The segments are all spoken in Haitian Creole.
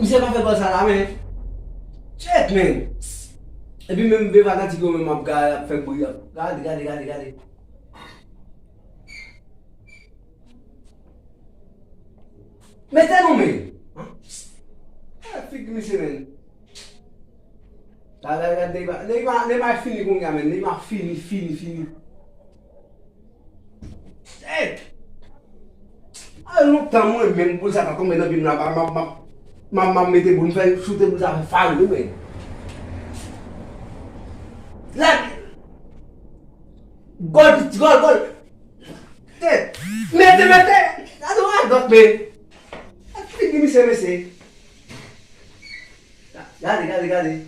monsieur pas fait comme ça là, mais. Check, man. Et puis même, je vais pas dire que je vais faire bruit. Regardez. Mettez-nous, mais. Fique monsieur, man. Là, il m'a fini comme ça, man. Il m'a fini. Check. Ah, longtemps, moi, même pour ça, quand on est dans le film là, ma mettez pour nous faire shooter pour ça, faire le mais. Là, gol. Mettez. I don't mais. Fique monsieur. Regardez.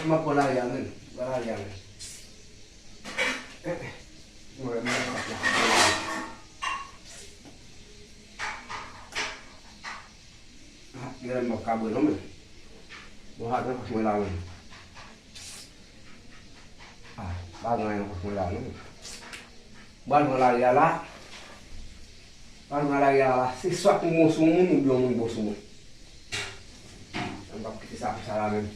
Ma prends la regarde, voilà regarde. Dia mau kabur lama. Buat apa semula ni? Bangun yang semula ni. Bangun lagi lah. Sesuatu musuh belum musuh. Nampak kita salah ni.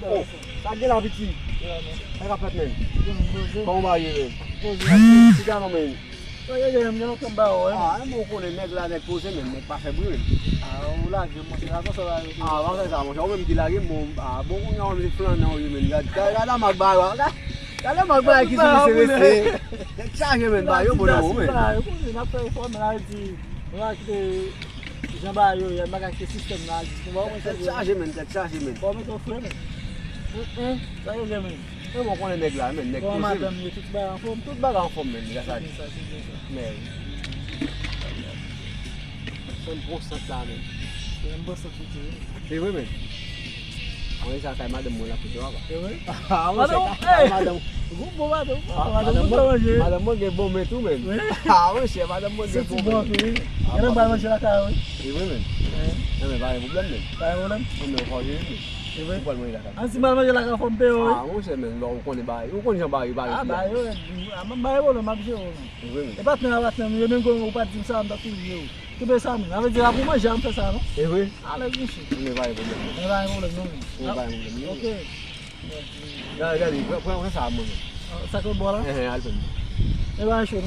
Oh, tadi lah bici. Saya dapat men. Kau bayar. Tiga men. Saya jangan kembau. Mau kau ni negla nek pose men nek pakai bulu. Ulah je masih aku soal. Bangsa sama. Saya mesti lagi mau buku nyawa mesti plan nyawa men. Ada magbawa. Ada magbawa kisah mesti. Cakap men bayu boleh men. Aku ni nak pergi form lagi. Ulah kita Jamba yo ya makan ke sistem lagi. Semua macam Charge men. Kau tu frame. Saya je men. Saya mau kau ni negla men. Nek Kau pose. macam ni tout barang form men. Biasa. Men. 100% lah men. Yang besar tu. Dewi men. Awak saya kai madam mula tu apa? Dewi. Awak saya madam. Gumbo madam. Madam mo ge bom tu men. Awak saya madam mo ge bom. Yang baru masyarakat. Dewi men. Nama baik bulan men. Baik bulan. Kau kau je. Dewi bukan mo ilakan. Ansi malam masyarakat form pe. Awak saya men long kau ni baik. Kau ni baik. Baik. Amam baik boleh mabisyo. Dewi men. Lepas ni awak ni yang mengko upat insan tak tu. Tu besar ni. Awak jadi aku mah jam besar. Dewi. Ala gishi. Ni baik bulan. Baik boleh non. Baik bulan. Okey. Jadi, kau sama. Sakut bola. Alpen. Lepas show.